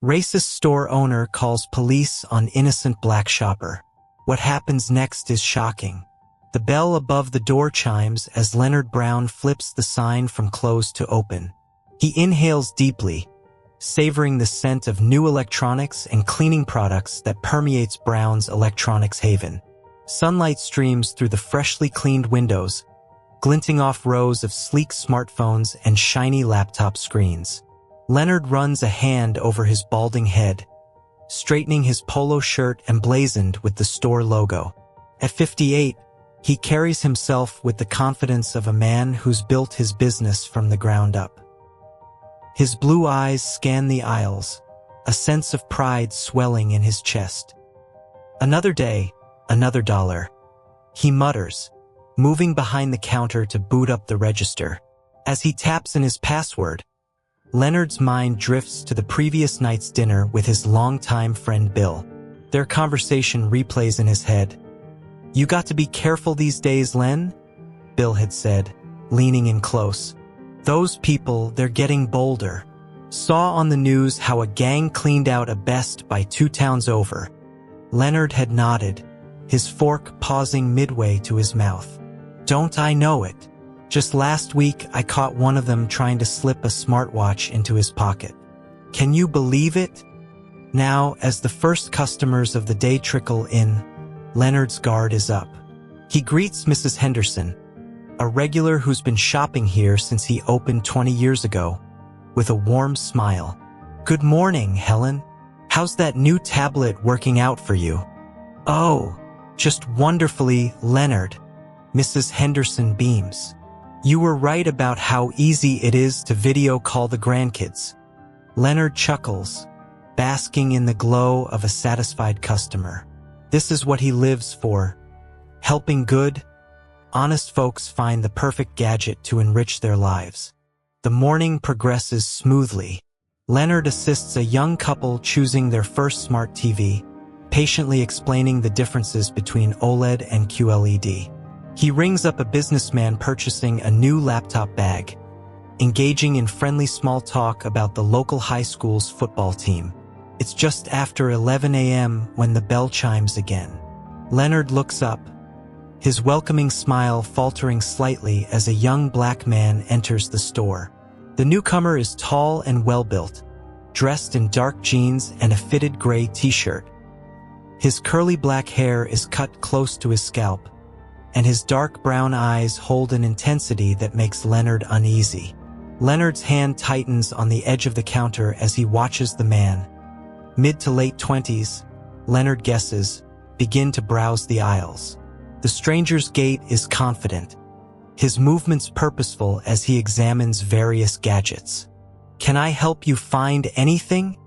Racist store owner calls police on innocent black shopper. What happens next is shocking. The bell above the door chimes as Leonard Brown flips the sign from closed to open. He inhales deeply, savoring the scent of new electronics and cleaning products that permeates Brown's electronics haven. Sunlight streams through the freshly cleaned windows, glinting off rows of sleek smartphones and shiny laptop screens. Leonard runs a hand over his balding head, straightening his polo shirt emblazoned with the store logo. At 58, he carries himself with the confidence of a man who's built his business from the ground up. His blue eyes scan the aisles, a sense of pride swelling in his chest. Another day, another dollar, he mutters, moving behind the counter to boot up the register. As he taps in his password, Leonard's mind drifts to the previous night's dinner with his longtime friend Bill. Their conversation replays in his head. "You got to be careful these days, Len," Bill had said, leaning in close. "Those people, they're getting bolder. Saw on the news how a gang cleaned out a Best Buy 2 towns over." Leonard had nodded, his fork pausing midway to his mouth. "Don't I know it? Just last week, I caught one of them trying to slip a smartwatch into his pocket. Can you believe it?" Now, as the first customers of the day trickle in, Leonard's guard is up. He greets Mrs. Henderson, a regular who's been shopping here since he opened 20 years ago, with a warm smile. "Good morning, Helen. How's that new tablet working out for you?" "Oh, just wonderfully, Leonard," Mrs. Henderson beams. "You were right about how easy it is to video call the grandkids." Leonard chuckles, basking in the glow of a satisfied customer. This is what he lives for, helping good, honest folks find the perfect gadget to enrich their lives. The morning progresses smoothly. Leonard assists a young couple choosing their first smart TV, patiently explaining the differences between OLED and QLED. He rings up a businessman purchasing a new laptop bag, engaging in friendly small talk about the local high school's football team. It's just after 11 a.m. when the bell chimes again. Leonard looks up, his welcoming smile faltering slightly as a young black man enters the store. The newcomer is tall and well-built, dressed in dark jeans and a fitted gray t-shirt. His curly black hair is cut close to his scalp, and his dark brown eyes hold an intensity that makes Leonard uneasy. Leonard's hand tightens on the edge of the counter as he watches the man, mid to late 20s, Leonard guesses, begin to browse the aisles. The stranger's gait is confident, his movements purposeful as he examines various gadgets. "Can I help you find anything?"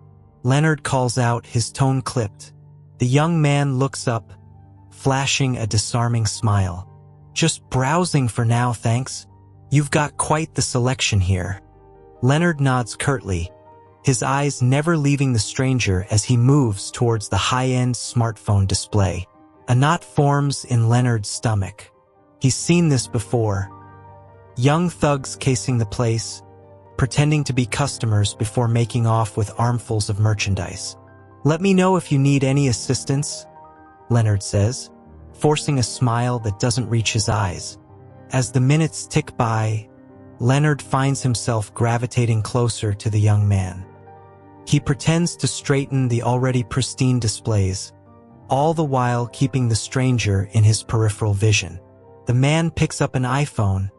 Leonard calls out, his tone clipped. The young man looks up, flashing a disarming smile. "Just browsing for now, thanks. You've got quite the selection here." Leonard nods curtly, his eyes never leaving the stranger as he moves towards the high-end smartphone display. A knot forms in Leonard's stomach. He's seen this before. Young thugs casing the place, pretending to be customers before making off with armfuls of merchandise. "Let me know if you need any assistance," Leonard says, forcing a smile that doesn't reach his eyes. As the minutes tick by, Leonard finds himself gravitating closer to the young man. He pretends to straighten the already pristine displays, all the while keeping the stranger in his peripheral vision. The man picks up an iPhone,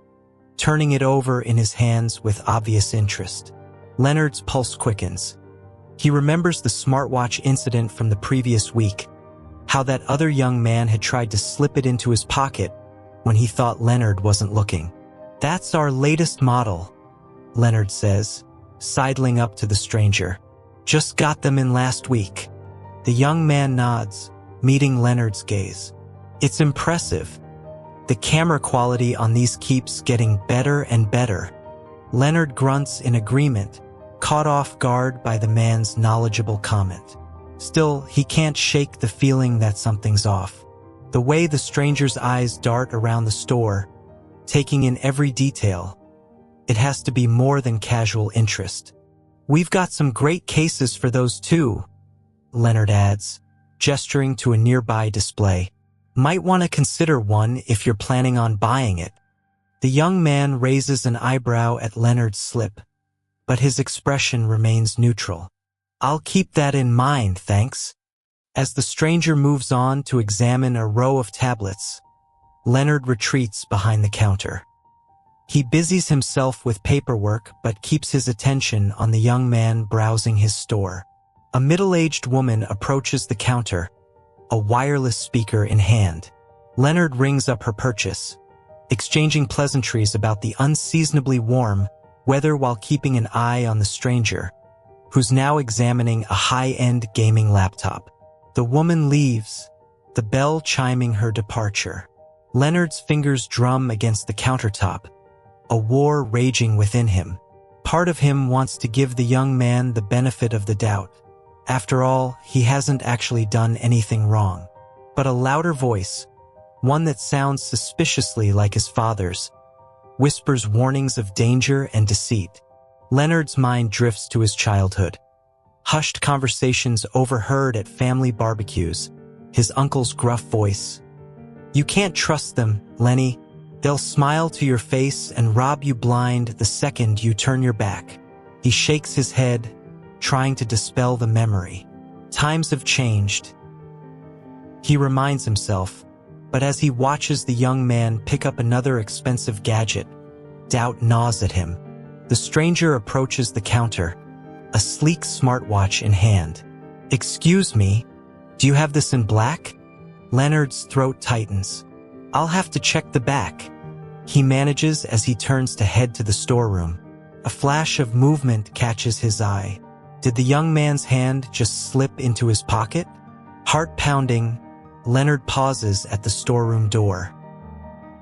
turning it over in his hands with obvious interest. Leonard's pulse quickens. He remembers the smartwatch incident from the previous week, how that other young man had tried to slip it into his pocket when he thought Leonard wasn't looking. "That's our latest model," Leonard says, sidling up to the stranger. "Just got them in last week." The young man nods, meeting Leonard's gaze. "It's impressive. The camera quality on these keeps getting better and better." Leonard grunts in agreement, caught off guard by the man's knowledgeable comment. Still, he can't shake the feeling that something's off. The way the stranger's eyes dart around the store, taking in every detail, it has to be more than casual interest. We've got some great cases for those too, Leonard adds, gesturing to a nearby display. Might want to consider one if you're planning on buying it. The young man raises an eyebrow at Leonard's slip, but his expression remains neutral. I'll keep that in mind, thanks. As the stranger moves on to examine a row of tablets, Leonard retreats behind the counter. He busies himself with paperwork but keeps his attention on the young man browsing his store. A middle-aged woman approaches the counter, a wireless speaker in hand. Leonard rings up her purchase, exchanging pleasantries about the unseasonably warm weather while keeping an eye on the stranger, who's now examining a high-end gaming laptop. The woman leaves, the bell chiming her departure. Leonard's fingers drum against the countertop, a war raging within him. Part of him wants to give the young man the benefit of the doubt. After all, he hasn't actually done anything wrong. But a louder voice, one that sounds suspiciously like his father's, whispers warnings of danger and deceit. Leonard's mind drifts to his childhood. Hushed conversations overheard at family barbecues, his uncle's gruff voice. You can't trust them, Lenny. They'll smile to your face and rob you blind the second you turn your back. He shakes his head, trying to dispel the memory. Times have changed, he reminds himself, but as he watches the young man pick up another expensive gadget, doubt gnaws at him. The stranger approaches the counter, a sleek smartwatch in hand. Excuse me, do you have this in black? Leonard's throat tightens. I'll have to check the back, he manages as he turns to head to the storeroom. A flash of movement catches his eye. Did the young man's hand just slip into his pocket? Heart pounding, Leonard pauses at the storeroom door.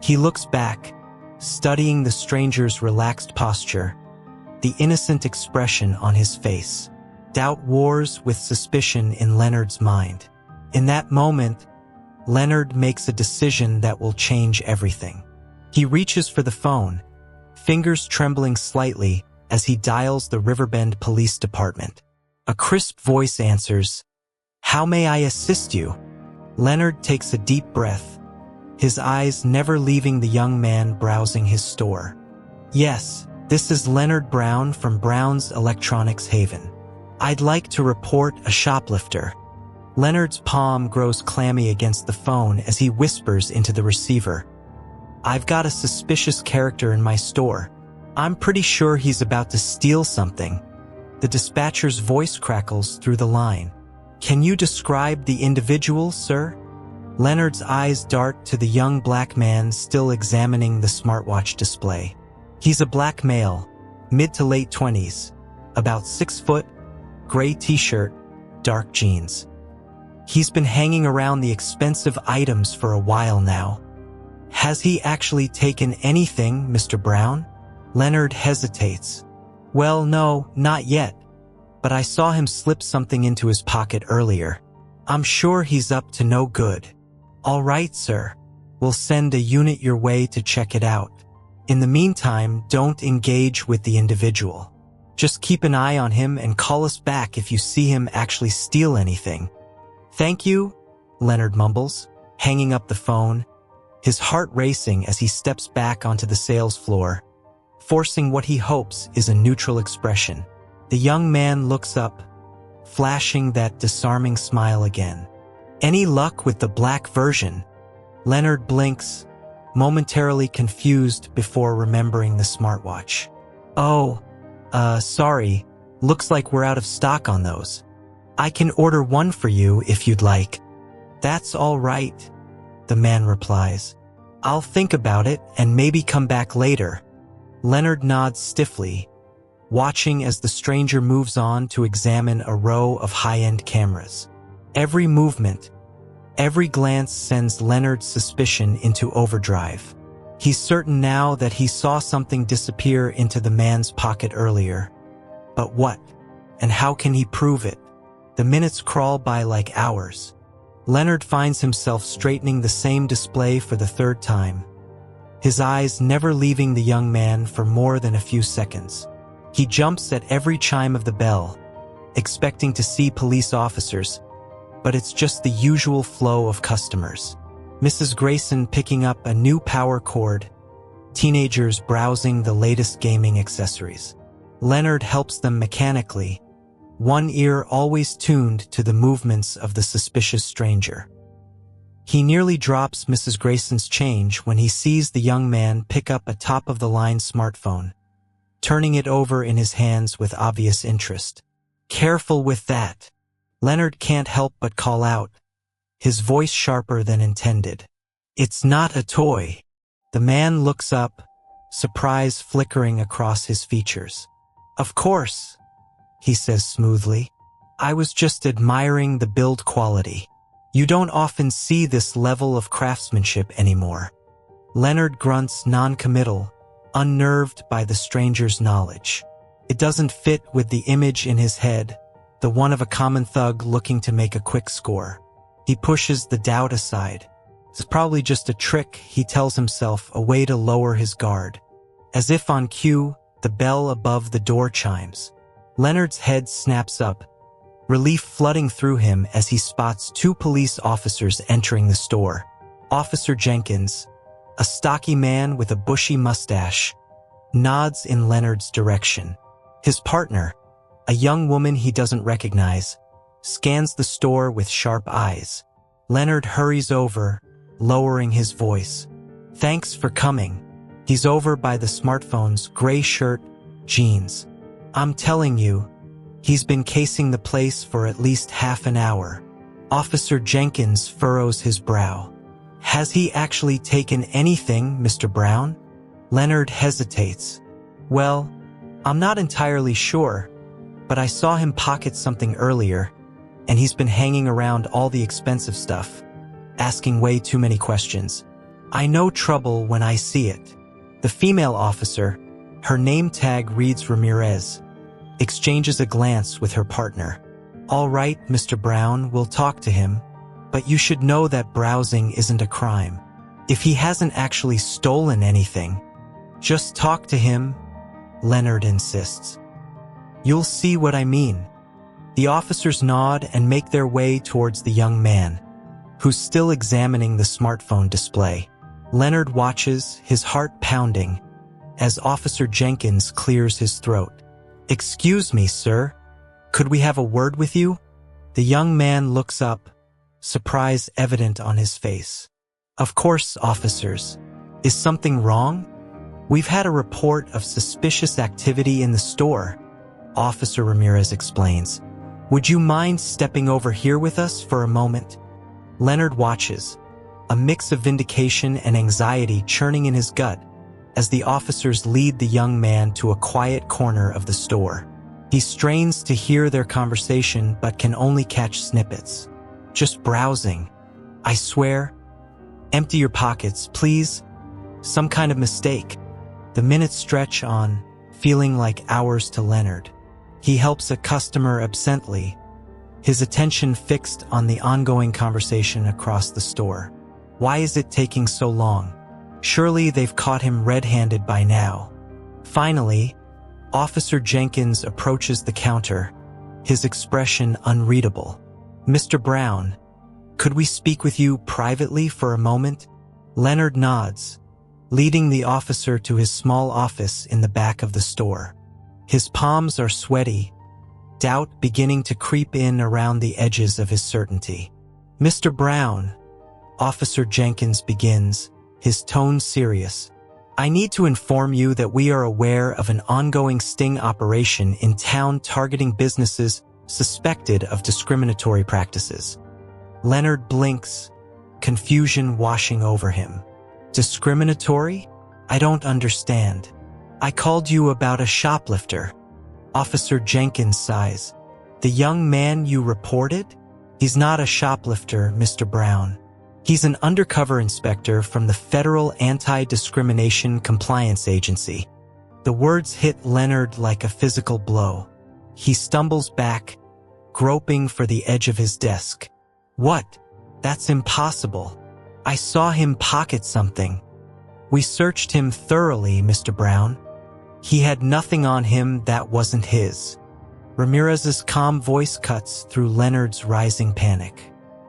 He looks back, studying the stranger's relaxed posture, the innocent expression on his face. Doubt wars with suspicion in Leonard's mind. In that moment, Leonard makes a decision that will change everything. He reaches for the phone, fingers trembling slightly as he dials the Riverbend Police Department. A crisp voice answers, "How may I assist you?" Leonard takes a deep breath, his eyes never leaving the young man browsing his store. Yes, this is Leonard Brown from Brown's Electronics Haven. I'd like to report a shoplifter. Leonard's palm grows clammy against the phone as he whispers into the receiver. I've got a suspicious character in my store. I'm pretty sure he's about to steal something. The dispatcher's voice crackles through the line. Can you describe the individual, sir? Leonard's eyes dart to the young black man still examining the smartwatch display. He's a black male, mid to late 20s, about 6 foot, gray t-shirt, dark jeans. He's been hanging around the expensive items for a while now. Has he actually taken anything, Mr. Brown? Leonard hesitates. Well, no, not yet. But I saw him slip something into his pocket earlier. I'm sure he's up to no good. All right, sir. We'll send a unit your way to check it out. In the meantime, don't engage with the individual. Just keep an eye on him and call us back if you see him actually steal anything. Thank you, Leonard mumbles, hanging up the phone, his heart racing as he steps back onto the sales floor, forcing what he hopes is a neutral expression. The young man looks up, flashing that disarming smile again. Any luck with the black version? Leonard blinks, momentarily confused before remembering the smartwatch. Oh, sorry. Looks like we're out of stock on those. I can order one for you if you'd like. That's all right, the man replies. I'll think about it and maybe come back later. Leonard nods stiffly, watching as the stranger moves on to examine a row of high-end cameras. Every movement, every glance sends Leonard's suspicion into overdrive. He's certain now that he saw something disappear into the man's pocket earlier. But what? And how can he prove it? The minutes crawl by like hours. Leonard finds himself straightening the same display for the third time, his eyes never leaving the young man for more than a few seconds. He jumps at every chime of the bell, expecting to see police officers, but it's just the usual flow of customers. Mrs. Grayson picking up a new power cord, teenagers browsing the latest gaming accessories. Leonard helps them mechanically, one ear always tuned to the movements of the suspicious stranger. He nearly drops Mrs. Grayson's change when he sees the young man pick up a top-of-the-line smartphone, turning it over in his hands with obvious interest. "Careful with that," Leonard can't help but call out, his voice sharper than intended. "It's not a toy." The man looks up, surprise flickering across his features. "Of course," he says smoothly. "I was just admiring the build quality. You don't often see this level of craftsmanship anymore." Leonard grunts non-committal, unnerved by the stranger's knowledge. It doesn't fit with the image in his head, the one of a common thug looking to make a quick score. He pushes the doubt aside. It's probably just a trick, he tells himself, a way to lower his guard. As if on cue, the bell above the door chimes. Leonard's head snaps up, relief flooding through him as he spots two police officers entering the store. Officer Jenkins, a stocky man with a bushy mustache, nods in Leonard's direction. His partner, a young woman he doesn't recognize, scans the store with sharp eyes. Leonard hurries over, lowering his voice. "Thanks for coming." He's over by the smartphone's gray shirt, jeans. "I'm telling you, he's been casing the place for at least half an hour." Officer Jenkins furrows his brow. "Has he actually taken anything, Mr. Brown?" Leonard hesitates. "Well, I'm not entirely sure, but I saw him pocket something earlier, and he's been hanging around all the expensive stuff, asking way too many questions. I know trouble when I see it." The female officer, her name tag reads Ramirez, exchanges a glance with her partner. "All right, Mr. Brown, we'll talk to him, but you should know that browsing isn't a crime. If he hasn't actually stolen anything, just talk to him," Leonard insists. "You'll see what I mean." The officers nod and make their way towards the young man, who's still examining the smartphone display. Leonard watches, his heart pounding, as Officer Jenkins clears his throat. "Excuse me, sir. Could we have a word with you?" The young man looks up, surprise evident on his face. "Of course, officers. Is something wrong?" "We've had a report of suspicious activity in the store," Officer Ramirez explains. "Would you mind stepping over here with us for a moment?" Leonard watches, a mix of vindication and anxiety churning in his gut, as the officers lead the young man to a quiet corner of the store. He strains to hear their conversation but can only catch snippets. "Just browsing. I swear. Empty your pockets, please. Some kind of mistake." The minutes stretch on, feeling like hours to Leonard. He helps a customer absently, his attention fixed on the ongoing conversation across the store. Why is it taking so long? Surely they've caught him red-handed by now. Finally, Officer Jenkins approaches the counter, his expression unreadable. "Mr. Brown, could we speak with you privately for a moment?" Leonard nods, leading the officer to his small office in the back of the store. His palms are sweaty, doubt beginning to creep in around the edges of his certainty. "Mr. Brown," Officer Jenkins begins, his tone serious. "I need to inform you that we are aware of an ongoing sting operation in town targeting businesses suspected of discriminatory practices." Leonard blinks, confusion washing over him. "Discriminatory? I don't understand. I called you about a shoplifter." Officer Jenkins sighs. "The young man you reported? He's not a shoplifter, Mr. Brown. He's an undercover inspector from the Federal Anti-Discrimination Compliance Agency." The words hit Leonard like a physical blow. He stumbles back, groping for the edge of his desk. "What? That's impossible. I saw him pocket something. We searched him thoroughly, Mr. Brown. He had nothing on him that wasn't his. Ramirez's calm voice cuts through Leonard's rising panic.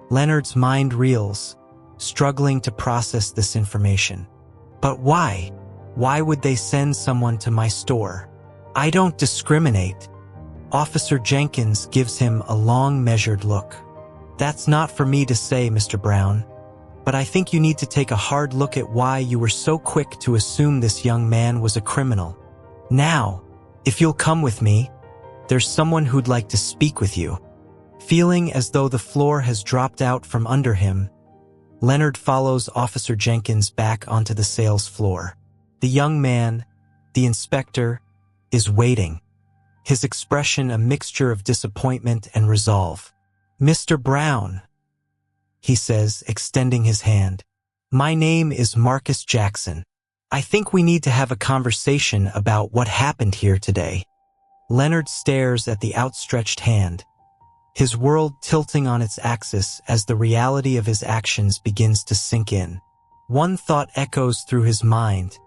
Leonard's mind reels, struggling to process this information. But why? Why would they send someone to my store? I don't discriminate. Officer Jenkins gives him a long, measured look. That's not for me to say, Mr. Brown. But I think you need to take a hard look at why you were so quick to assume this young man was a criminal. Now, if you'll come with me, there's someone who'd like to speak with you. Feeling as though the floor has dropped out from under him, Leonard follows Officer Jenkins back onto the sales floor. The young man, the inspector, is waiting, his expression a mixture of disappointment and resolve. Mr. Brown, he says, extending his hand. My name is Marcus Jackson. I think we need to have a conversation about what happened here today. Leonard stares at the outstretched hand, his world tilting on its axis as the reality of his actions begins to sink in. One thought echoes through his mind.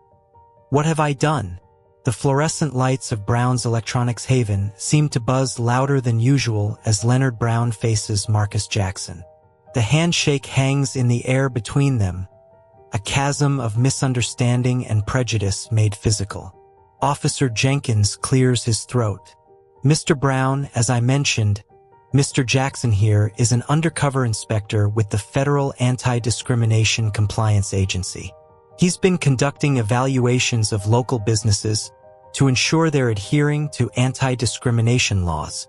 What have I done? The fluorescent lights of Brown's Electronics Haven seem to buzz louder than usual as Leonard Brown faces Marcus Jackson. The handshake hangs in the air between them, a chasm of misunderstanding and prejudice made physical. Officer Jenkins clears his throat. Mr. Brown, as I mentioned, Mr. Jackson here is an undercover inspector with the Federal Anti-Discrimination Compliance Agency. He's been conducting evaluations of local businesses to ensure they're adhering to anti-discrimination laws.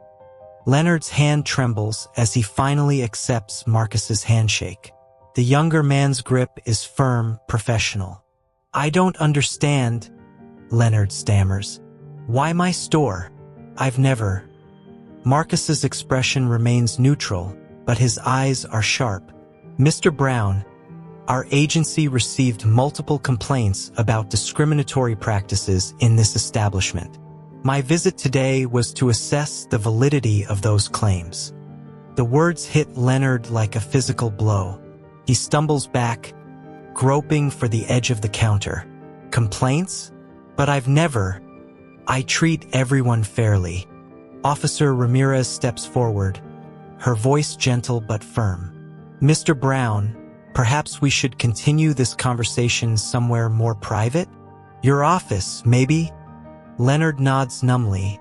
Leonard's hand trembles as he finally accepts Marcus's handshake. The younger man's grip is firm, professional. I don't understand, Leonard stammers. Why my store? I've never. Marcus's expression remains neutral, but his eyes are sharp. Mr. Brown, our agency received multiple complaints about discriminatory practices in this establishment. My visit today was to assess the validity of those claims. The words hit Leonard like a physical blow. He stumbles back, groping for the edge of the counter. Complaints? But I've never. I treat everyone fairly. Officer Ramirez steps forward, her voice gentle but firm. Mr. Brown, perhaps we should continue this conversation somewhere more private? Your office, maybe? Leonard nods numbly,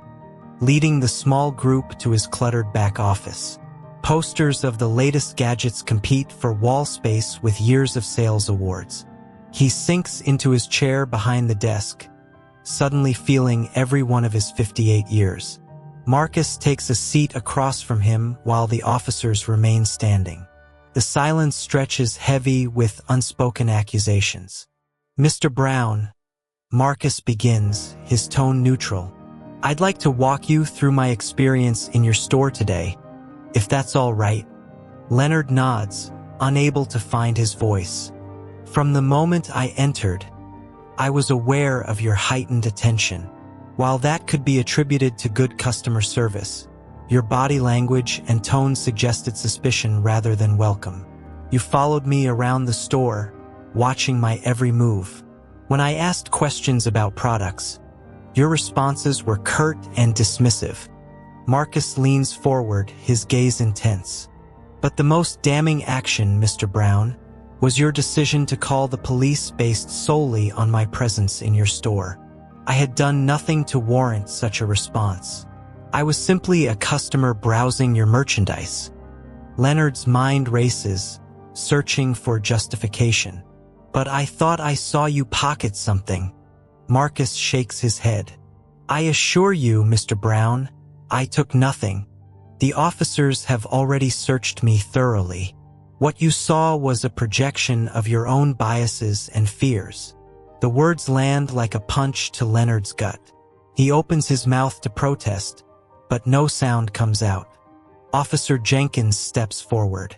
leading the small group to his cluttered back office. Posters of the latest gadgets compete for wall space with years of sales awards. He sinks into his chair behind the desk, suddenly feeling every one of his 58 years. Marcus takes a seat across from him while the officers remain standing. The silence stretches heavy with unspoken accusations. Mr. Brown, Marcus begins, his tone neutral. I'd like to walk you through my experience in your store today, if that's all right. Leonard nods, unable to find his voice. From the moment I entered, I was aware of your heightened attention. While that could be attributed to good customer service, your body language and tone suggested suspicion rather than welcome. You followed me around the store, watching my every move. When I asked questions about products, your responses were curt and dismissive. Marcus leans forward, his gaze intense. But the most damning action, Mr. Brown, was your decision to call the police based solely on my presence in your store. I had done nothing to warrant such a response. I was simply a customer browsing your merchandise. Leonard's mind races, searching for justification. But I thought I saw you pocket something. Marcus shakes his head. I assure you, Mr. Brown, I took nothing. The officers have already searched me thoroughly. What you saw was a projection of your own biases and fears. The words land like a punch to Leonard's gut. He opens his mouth to protest, but no sound comes out. Officer Jenkins steps forward.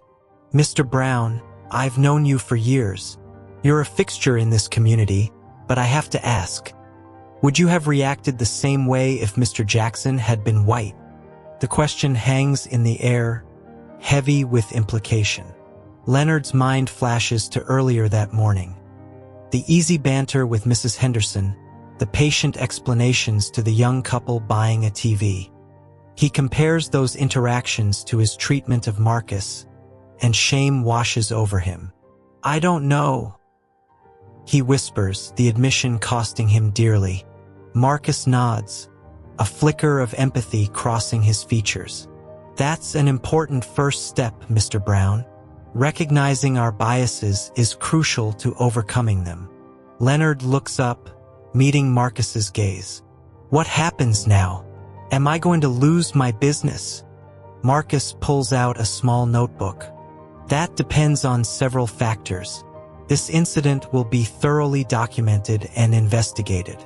Mr. Brown, I've known you for years. You're a fixture in this community, but I have to ask, would you have reacted the same way if Mr. Jackson had been white? The question hangs in the air, heavy with implication. Leonard's mind flashes to earlier that morning. The easy banter with Mrs. Henderson, the patient explanations to the young couple buying a TV. He compares those interactions to his treatment of Marcus, and shame washes over him. "I don't know," he whispers, the admission costing him dearly. Marcus nods, a flicker of empathy crossing his features. "That's an important first step, Mr. Brown. Recognizing our biases is crucial to overcoming them." Leonard looks up, meeting Marcus's gaze. "What happens now? Am I going to lose my business?" Marcus pulls out a small notebook. "That depends on several factors. This incident will be thoroughly documented and investigated.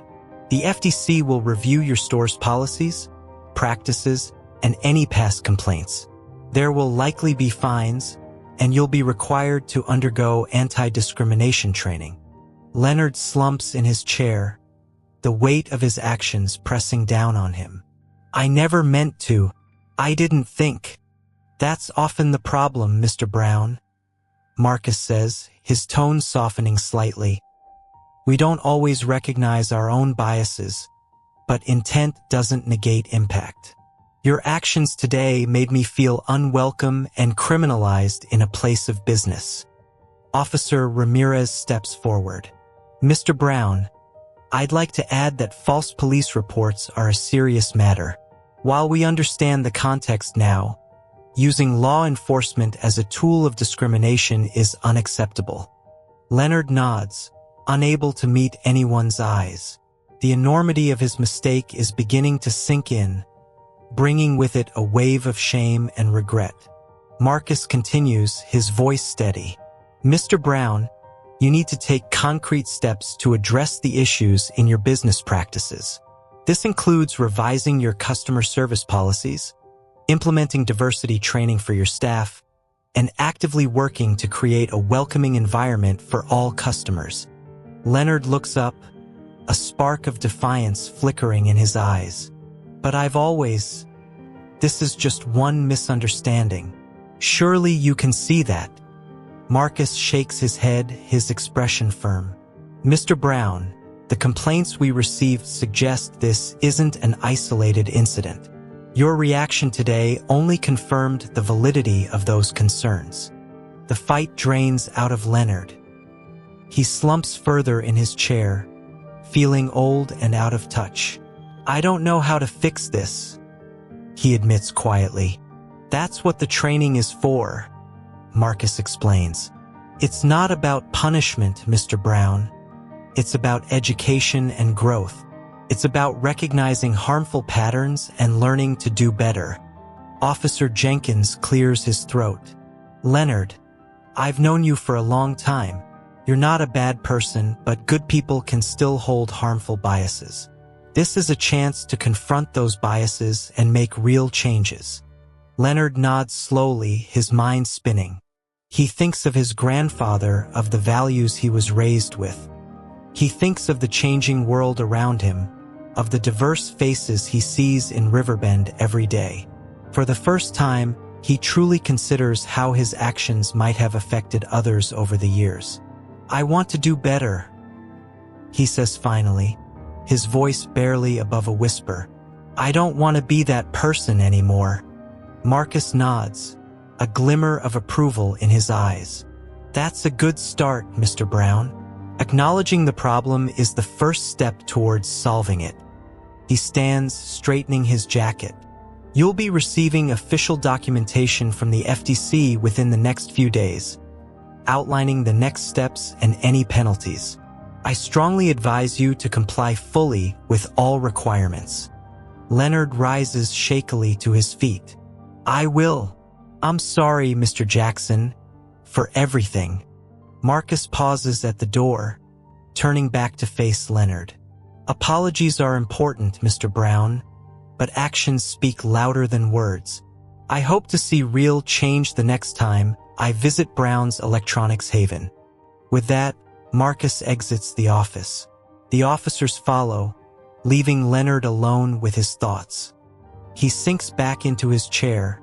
The FTC will review your store's policies, practices, and any past complaints. There will likely be fines, and you'll be required to undergo anti-discrimination training." Leonard slumps in his chair, the weight of his actions pressing down on him. "I never meant to. I didn't think." "That's often the problem, Mr. Brown," Marcus says, his tone softening slightly. "We don't always recognize our own biases, but intent doesn't negate impact. Your actions today made me feel unwelcome and criminalized in a place of business." Officer Ramirez steps forward. "Mr. Brown, I'd like to add that false police reports are a serious matter. While we understand the context now, using law enforcement as a tool of discrimination is unacceptable." Leonard nods, unable to meet anyone's eyes. The enormity of his mistake is beginning to sink in, bringing with it a wave of shame and regret. Marcus continues, his voice steady. "Mr. Brown, you need to take concrete steps to address the issues in your business practices. This includes revising your customer service policies, implementing diversity training for your staff, and actively working to create a welcoming environment for all customers." Leonard looks up, a spark of defiance flickering in his eyes. "But I've always... This is just one misunderstanding. Surely you can see that." Marcus shakes his head, his expression firm. "Mr. Brown, the complaints we received suggest this isn't an isolated incident. Your reaction today only confirmed the validity of those concerns." The fight drains out of Leonard. He slumps further in his chair, feeling old and out of touch. "I don't know how to fix this," he admits quietly. "That's what the training is for," Marcus explains. "It's not about punishment, Mr. Brown. It's about education and growth. It's about recognizing harmful patterns and learning to do better." Officer Jenkins clears his throat. "Leonard, I've known you for a long time. You're not a bad person, but good people can still hold harmful biases. This is a chance to confront those biases and make real changes." Leonard nods slowly, his mind spinning. He thinks of his grandfather, of the values he was raised with. He thinks of the changing world around him, of the diverse faces he sees in Riverbend every day. For the first time, he truly considers how his actions might have affected others over the years. "I want to do better," he says finally, his voice barely above a whisper. "I don't want to be that person anymore." Marcus nods, a glimmer of approval in his eyes. "That's a good start, Mr. Brown. Acknowledging the problem is the first step towards solving it." He stands, straightening his jacket. "You'll be receiving official documentation from the FTC within the next few days, outlining the next steps and any penalties. I strongly advise you to comply fully with all requirements." Leonard rises shakily to his feet. "I will. I'm sorry, Mr. Jackson, for everything." Marcus pauses at the door, turning back to face Leonard. "Apologies are important, Mr. Brown, but actions speak louder than words. I hope to see real change the next time I visit Brown's Electronics Haven." With that, Marcus exits the office. The officers follow, leaving Leonard alone with his thoughts. He sinks back into his chair,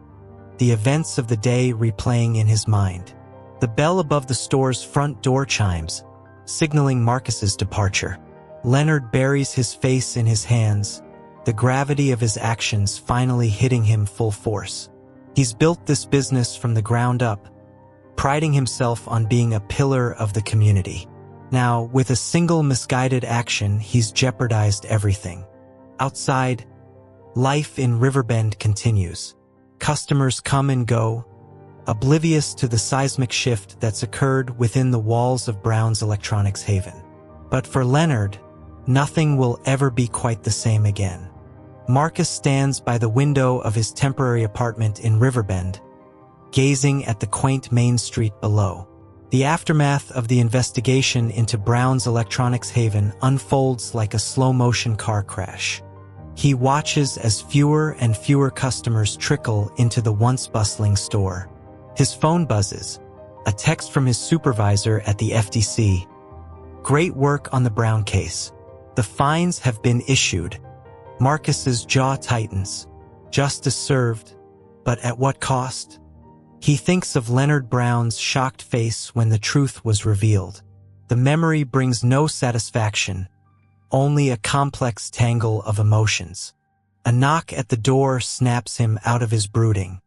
the events of the day replaying in his mind. The bell above the store's front door chimes, signaling Marcus's departure. Leonard buries his face in his hands, the gravity of his actions finally hitting him full force. He's built this business from the ground up, priding himself on being a pillar of the community. Now, with a single misguided action, he's jeopardized everything. Outside, life in Riverbend continues. Customers come and go, oblivious to the seismic shift that's occurred within the walls of Brown's Electronics Haven. But for Leonard, nothing will ever be quite the same again. Marcus stands by the window of his temporary apartment in Riverbend, gazing at the quaint Main Street below. The aftermath of the investigation into Brown's Electronics Haven unfolds like a slow-motion car crash. He watches as fewer and fewer customers trickle into the once bustling store. His phone buzzes, a text from his supervisor at the FTC. Great work on the Brown case. The fines have been issued. Marcus's jaw tightens. Justice served, but at what cost? He thinks of Leonard Brown's shocked face when the truth was revealed. The memory brings no satisfaction, only a complex tangle of emotions. A knock at the door snaps him out of his brooding.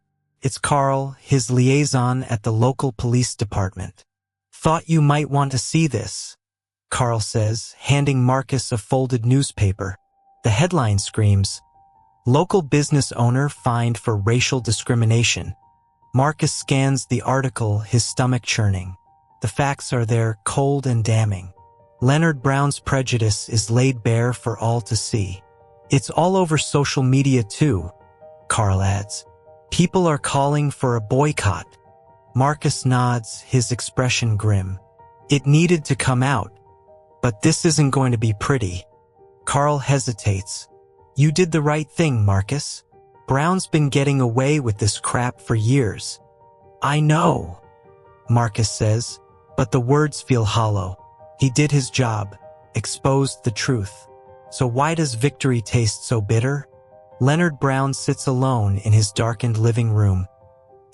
It's Carl, his liaison at the local police department. "Thought you might want to see this," Carl says, handing Marcus a folded newspaper. The headline screams, "Local business owner fined for racial discrimination." Marcus scans the article, his stomach churning. The facts are there, cold and damning. Leonard Brown's prejudice is laid bare for all to see. "It's all over social media too," Carl adds. "People are calling for a boycott." Marcus nods, his expression grim. "It needed to come out, but this isn't going to be pretty." Carl hesitates. "You did the right thing, Marcus. Brown's been getting away with this crap for years." "I know," Marcus says, but the words feel hollow. He did his job, exposed the truth. So why does victory taste so bitter? Leonard Brown sits alone in his darkened living room,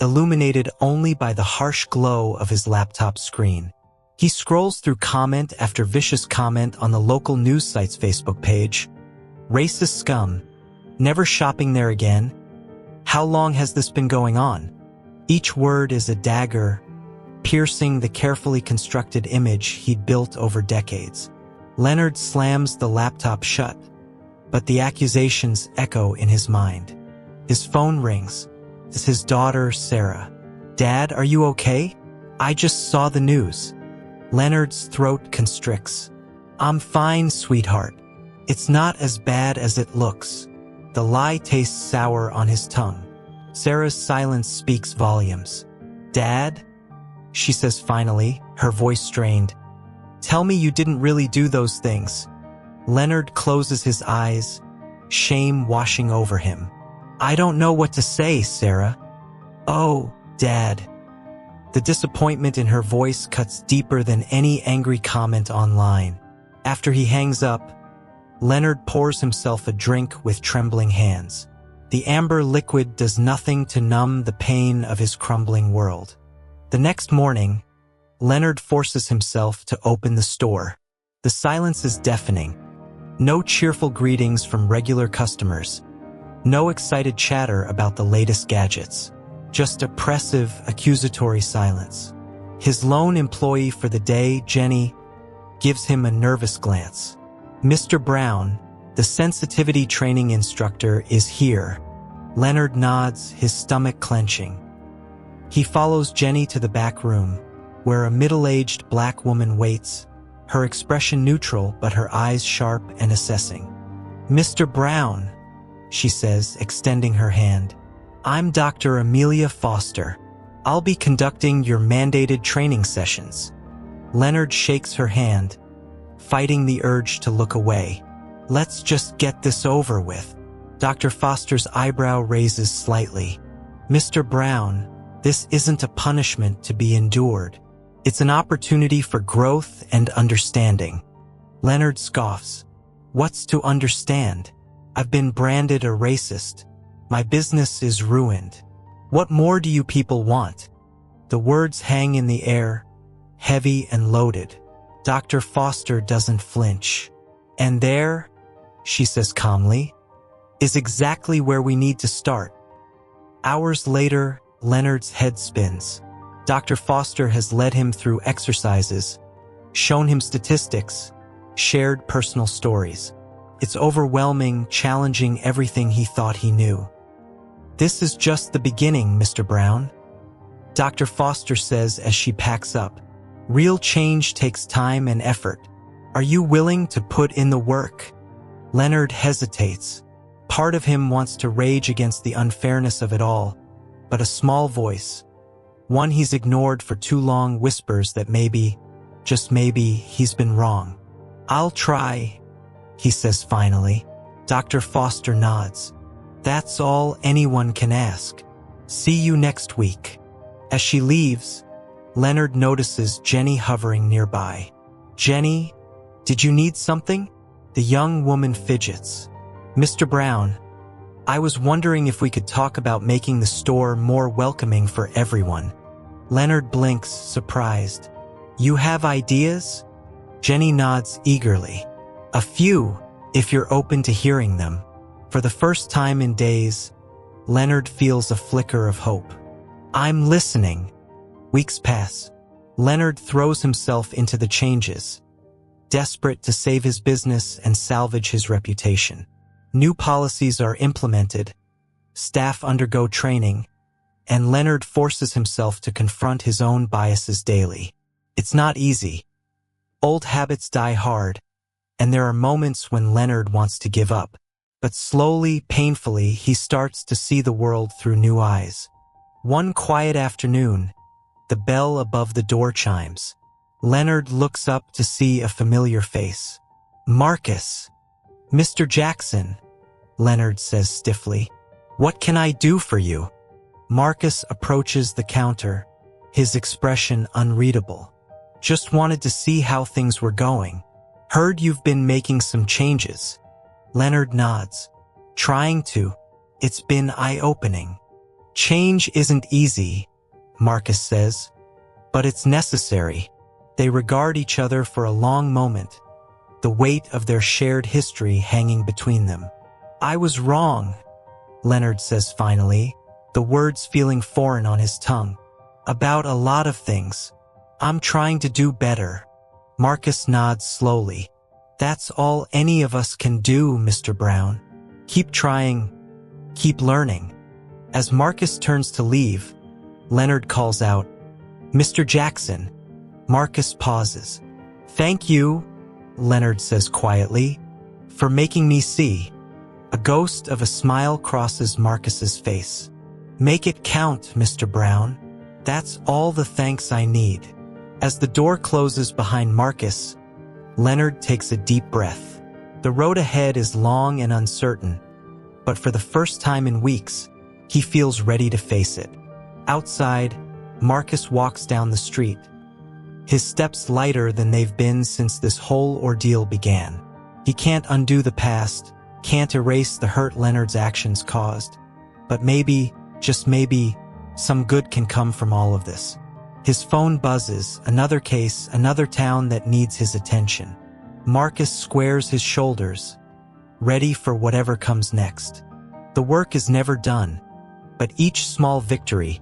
illuminated only by the harsh glow of his laptop screen. He scrolls through comment after vicious comment on the local news site's Facebook page. "Racist scum. Never shopping there again. How long has this been going on?" Each word is a dagger, piercing the carefully constructed image he'd built over decades. Leonard slams the laptop shut, but the accusations echo in his mind. His phone rings. It's his daughter, Sarah. "Dad, are you okay? I just saw the news." Leonard's throat constricts. "I'm fine, sweetheart. It's not as bad as it looks." The lie tastes sour on his tongue. Sarah's silence speaks volumes. "Dad?" she says finally, her voice strained. "Tell me you didn't really do those things." Leonard closes his eyes, shame washing over him. "I don't know what to say, Sarah." "Oh, Dad." The disappointment in her voice cuts deeper than any angry comment online. After he hangs up, Leonard pours himself a drink with trembling hands. The amber liquid does nothing to numb the pain of his crumbling world. The next morning, Leonard forces himself to open the store. The silence is deafening. No cheerful greetings from regular customers. No excited chatter about the latest gadgets. Just oppressive, accusatory silence. His lone employee for the day, Jenny, gives him a nervous glance. "Mr. Brown, the sensitivity training instructor, is here." Leonard nods, his stomach clenching. He follows Jenny to the back room, where a middle-aged black woman waits, her expression neutral but her eyes sharp and assessing. "Mr. Brown," she says, extending her hand. "I'm Dr. Amelia Foster. I'll be conducting your mandated training sessions." Leonard shakes her hand, fighting the urge to look away. "Let's just get this over with." Dr. Foster's eyebrow raises slightly. "Mr. Brown, this isn't a punishment to be endured. It's an opportunity for growth and understanding." Leonard scoffs. "What's to understand? I've been branded a racist. My business is ruined. What more do you people want?" The words hang in the air, heavy and loaded. Dr. Foster doesn't flinch. And there, she says calmly, is exactly where we need to start. Hours later, Leonard's head spins. Dr. Foster has led him through exercises, shown him statistics, shared personal stories. It's overwhelming, challenging everything he thought he knew. This is just the beginning, Mr. Brown, Dr. Foster says as she packs up. Real change takes time and effort. Are you willing to put in the work? Leonard hesitates. Part of him wants to rage against the unfairness of it all, but a small voice, one he's ignored for too long, whispers that maybe, just maybe, he's been wrong. I'll try, he says finally. Dr. Foster nods. That's all anyone can ask. See you next week. As she leaves, Leonard notices Jenny hovering nearby. Jenny, did you need something? The young woman fidgets. Mr. Brown, I was wondering if we could talk about making the store more welcoming for everyone. Leonard blinks, surprised. You have ideas? Jenny nods eagerly. A few, if you're open to hearing them. For the first time in days, Leonard feels a flicker of hope. I'm listening. Weeks pass. Leonard throws himself into the changes, desperate to save his business and salvage his reputation. New policies are implemented, staff undergo training, and Leonard forces himself to confront his own biases daily. It's not easy. Old habits die hard, and there are moments when Leonard wants to give up. But slowly, painfully, he starts to see the world through new eyes. One quiet afternoon, the bell above the door chimes. Leonard looks up to see a familiar face. Marcus. Mr. Jackson, Leonard says stiffly. What can I do for you? Marcus approaches the counter, his expression unreadable. Just wanted to see how things were going. Heard you've been making some changes. Leonard nods. Trying to. It's been eye-opening. Change isn't easy, Marcus says, but it's necessary. They regard each other for a long moment, the weight of their shared history hanging between them. I was wrong, Leonard says finally, the words feeling foreign on his tongue. About a lot of things. I'm trying to do better. Marcus nods slowly. That's all any of us can do, Mr. Brown. Keep trying. Keep learning. As Marcus turns to leave, Leonard calls out, Mr. Jackson. Marcus pauses. Thank you, Leonard says quietly, for making me see. A ghost of a smile crosses Marcus's face. Make it count, Mr. Brown. That's all the thanks I need. As the door closes behind Marcus, Leonard takes a deep breath. The road ahead is long and uncertain, but for the first time in weeks, he feels ready to face it. Outside, Marcus walks down the street, his steps lighter than they've been since this whole ordeal began. He can't undo the past, can't erase the hurt Leonard's actions caused, but maybe, just maybe, some good can come from all of this. His phone buzzes, another case, another town that needs his attention. Marcus squares his shoulders, ready for whatever comes next. The work is never done, but each small victory,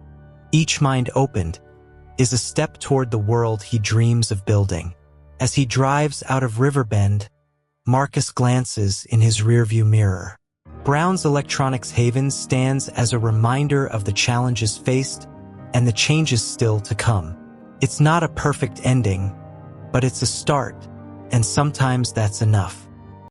each mind opened, is a step toward the world he dreams of building. As he drives out of Riverbend, Marcus glances in his rearview mirror. Brown's Electronics Haven stands as a reminder of the challenges faced and the changes still to come. It's not a perfect ending, but it's a start, and sometimes that's enough.